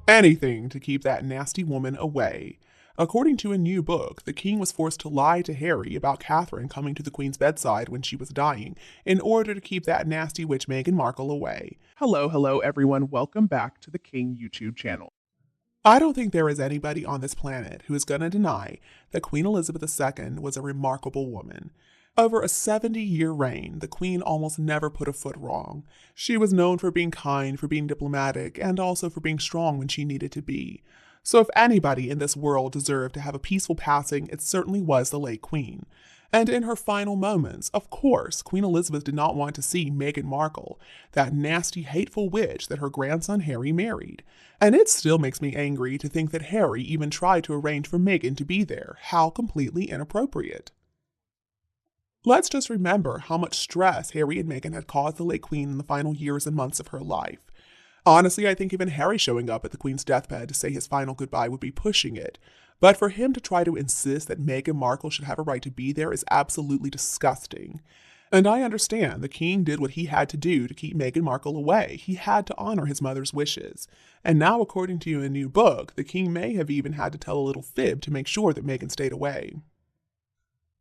Anything to keep that nasty woman away. According to a new book, the king was forced to lie to Harry about Catherine coming to the queen's bedside when she was dying in order to keep that nasty witch Meghan Markle away. Hello everyone, welcome back to the King YouTube channel. I don't think there is anybody on this planet who is going to deny that Queen Elizabeth II was a remarkable woman. Over a 70-year reign, the Queen almost never put a foot wrong. She was known for being kind, for being diplomatic, and also for being strong when she needed to be. So if anybody in this world deserved to have a peaceful passing, it certainly was the late Queen. And in her final moments, of course, Queen Elizabeth did not want to see Meghan Markle, that nasty, hateful witch that her grandson Harry married. And it still makes me angry to think that Harry even tried to arrange for Meghan to be there. How completely inappropriate. Let's just remember how much stress Harry and Meghan had caused the late Queen in the final years and months of her life. Honestly, I think even Harry showing up at the Queen's deathbed to say his final goodbye would be pushing it. But for him to try to insist that Meghan Markle should have a right to be there is absolutely disgusting. And I understand the king did what he had to do to keep Meghan Markle away. He had to honor his mother's wishes. And now, according to a new book, the king may have even had to tell a little fib to make sure that Meghan stayed away.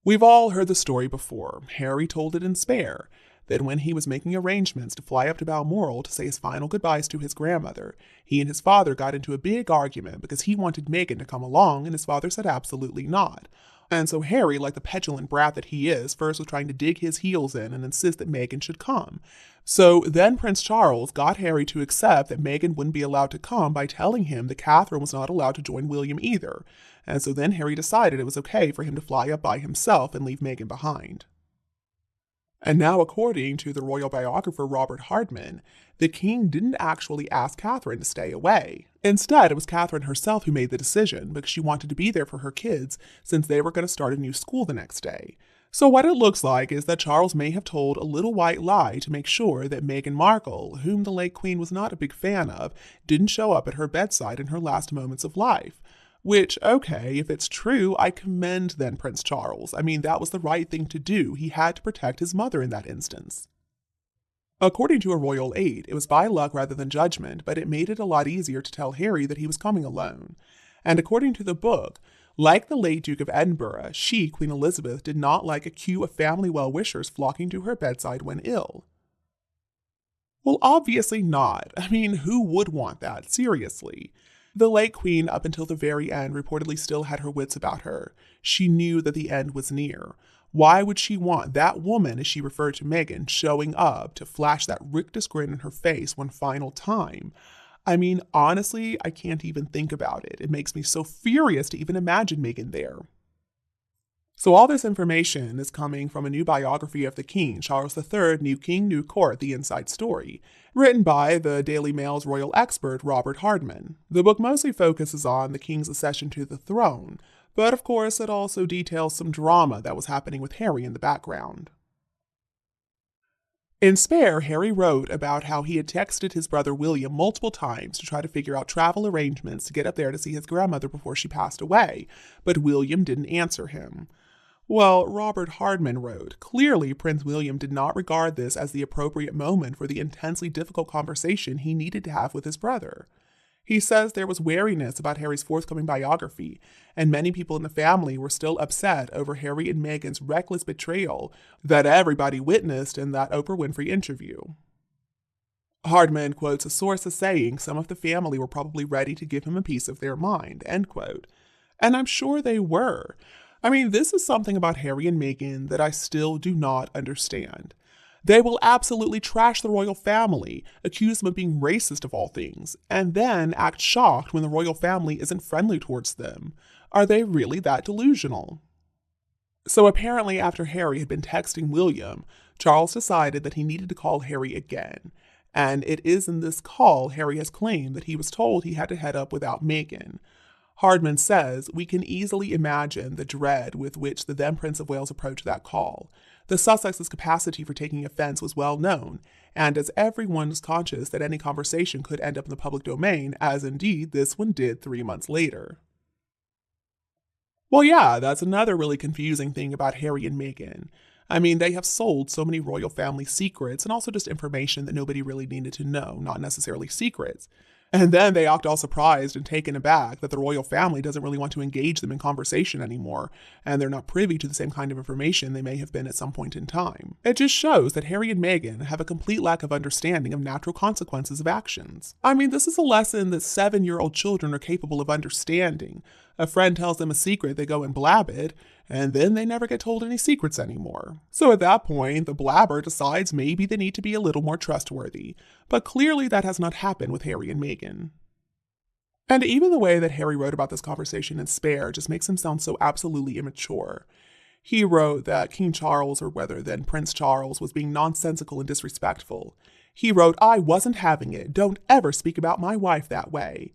We've all heard the story before. Harry told it in Spare, that when he was making arrangements to fly up to Balmoral to say his final goodbyes to his grandmother, he and his father got into a big argument because he wanted Meghan to come along and his father said absolutely not. And so Harry, like the petulant brat that he is, first was trying to dig his heels in and insist that Meghan should come. So then Prince Charles got Harry to accept that Meghan wouldn't be allowed to come by telling him that Catherine was not allowed to join William either. And so then Harry decided it was okay for him to fly up by himself and leave Meghan behind. And now, according to the royal biographer Robert Hardman, the king didn't actually ask Catherine to stay away. Instead, it was Catherine herself who made the decision because she wanted to be there for her kids since they were going to start a new school the next day. So what it looks like is that Charles may have told a little white lie to make sure that Meghan Markle, whom the late Queen was not a big fan of, didn't show up at her bedside in her last moments of life. Which, okay, if it's true, I commend then Prince Charles. I mean, that was the right thing to do. He had to protect his mother in that instance. According to a royal aide, it was by luck rather than judgment, but it made it a lot easier to tell Harry that he was coming alone. And according to the book, like the late Duke of Edinburgh, she, Queen Elizabeth, did not like a queue of family well-wishers flocking to her bedside when ill. Well, obviously not. I mean, who would want that? Seriously. The late Queen, up until the very end, reportedly still had her wits about her. She knew that the end was near. Why would she want that woman, as she referred to Meghan, showing up to flash that rictus grin in her face one final time? I mean, honestly, I can't even think about it. It makes me so furious to even imagine Meghan there. So all this information is coming from a new biography of the king, Charles III, New King, New Court, The Inside Story, written by the Daily Mail's royal expert, Robert Hardman. The book mostly focuses on the king's accession to the throne, but of course it also details some drama that was happening with Harry in the background. In Spare, Harry wrote about how he had texted his brother William multiple times to try to figure out travel arrangements to get up there to see his grandmother before she passed away, but William didn't answer him. Well, Robert Hardman wrote, clearly Prince William did not regard this as the appropriate moment for the intensely difficult conversation he needed to have with his brother. He says there was wariness about Harry's forthcoming biography, and many people in the family were still upset over Harry and Meghan's reckless betrayal that everybody witnessed in that Oprah Winfrey interview. Hardman quotes a source as saying some of the family were probably ready to give him a piece of their mind, end quote. And I'm sure they were. I mean, this is something about Harry and Meghan that I still do not understand. They will absolutely trash the royal family, accuse them of being racist of all things, and then act shocked when the royal family isn't friendly towards them. Are they really that delusional? So apparently after Harry had been texting William, Charles decided that he needed to call Harry again. And it is in this call Harry has claimed that he was told he had to head up without Meghan. Hardman says, we can easily imagine the dread with which the then Prince of Wales approached that call. The Sussex's capacity for taking offense was well known, and as everyone was conscious that any conversation could end up in the public domain, as indeed this one did 3 months later. Well, yeah, that's another really confusing thing about Harry and Meghan. I mean, they have sold so many royal family secrets and also just information that nobody really needed to know, not necessarily secrets. And then they act all surprised and taken aback that the royal family doesn't really want to engage them in conversation anymore, and they're not privy to the same kind of information they may have been at some point in time. It just shows that Harry and Meghan have a complete lack of understanding of natural consequences of actions. I mean, this is a lesson that 7-year-old children are capable of understanding. A friend tells them a secret, they go and blab it, and then they never get told any secrets anymore. So at that point, the blabber decides maybe they need to be a little more trustworthy. But clearly that has not happened with Harry and Meghan. And even the way that Harry wrote about this conversation in Spare just makes him sound so absolutely immature. He wrote that King Charles, or rather then Prince Charles, was being nonsensical and disrespectful. He wrote, "I wasn't having it. Don't ever speak about my wife that way."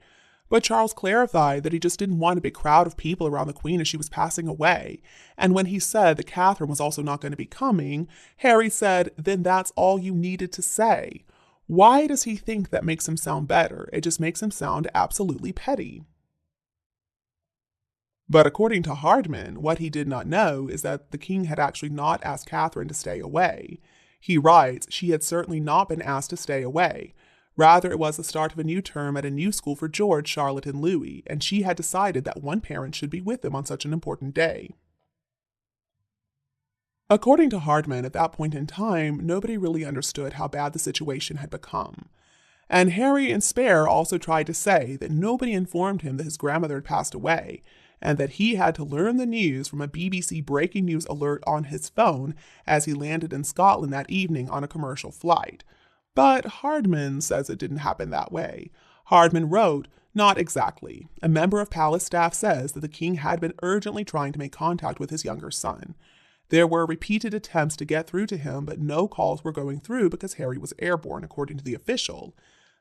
But Charles clarified that he just didn't want a big crowd of people around the Queen as she was passing away. And when he said that Catherine was also not going to be coming, Harry said, "Then that's all you needed to say." Why does he think that makes him sound better? It just makes him sound absolutely petty. But according to Hardman, what he did not know is that the king had actually not asked Catherine to stay away. He writes, "She had certainly not been asked to stay away. Rather, it was the start of a new term at a new school for George, Charlotte, and Louis, and she had decided that one parent should be with them on such an important day." According to Hardman, at that point in time, nobody really understood how bad the situation had become. And Harry in Spare also tried to say that nobody informed him that his grandmother had passed away, and that he had to learn the news from a BBC breaking news alert on his phone as he landed in Scotland that evening on a commercial flight. But Hardman says it didn't happen that way. Hardman wrote, "Not exactly. A member of palace staff says that the king had been urgently trying to make contact with his younger son. There were repeated attempts to get through to him, but no calls were going through because Harry was airborne, according to the official."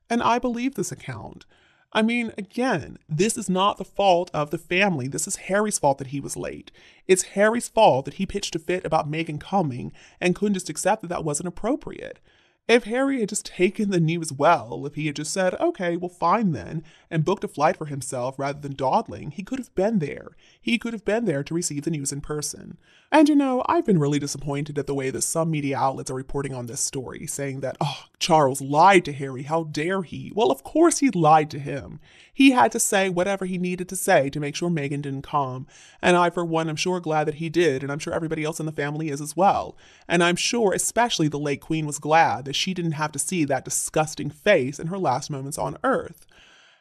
And I believe this account. I mean, again, this is not the fault of the family. This is Harry's fault that he was late. It's Harry's fault that he pitched a fit about Meghan coming and couldn't just accept that that wasn't appropriate. If Harry had just taken the news well, if he had just said, "Okay, well, fine then," and booked a flight for himself rather than dawdling, he could have been there. He could have been there to receive the news in person. And I've been really disappointed at the way that some media outlets are reporting on this story, saying that, "Oh, Charles lied to Harry, how dare he?" Well, of course he lied to him. He had to say whatever he needed to say to make sure Meghan didn't come. And I, for one, am sure glad that he did, and I'm sure everybody else in the family is as well. And I'm sure especially the late Queen was glad that she didn't have to see that disgusting face in her last moments on Earth.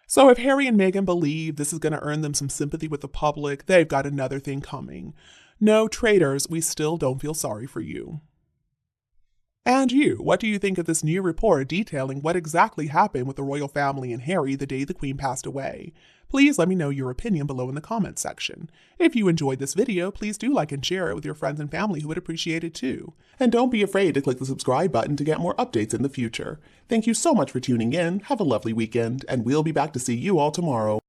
So if Harry and Meghan believe this is going to earn them some sympathy with the public, they've got another thing coming. No, traitors, we still don't feel sorry for you. And you, what do you think of this new report detailing what exactly happened with the royal family and Harry the day the Queen passed away? Please let me know your opinion below in the comments section. If you enjoyed this video, please do like and share it with your friends and family who would appreciate it too. And don't be afraid to click the subscribe button to get more updates in the future. Thank you so much for tuning in, have a lovely weekend, and we'll be back to see you all tomorrow.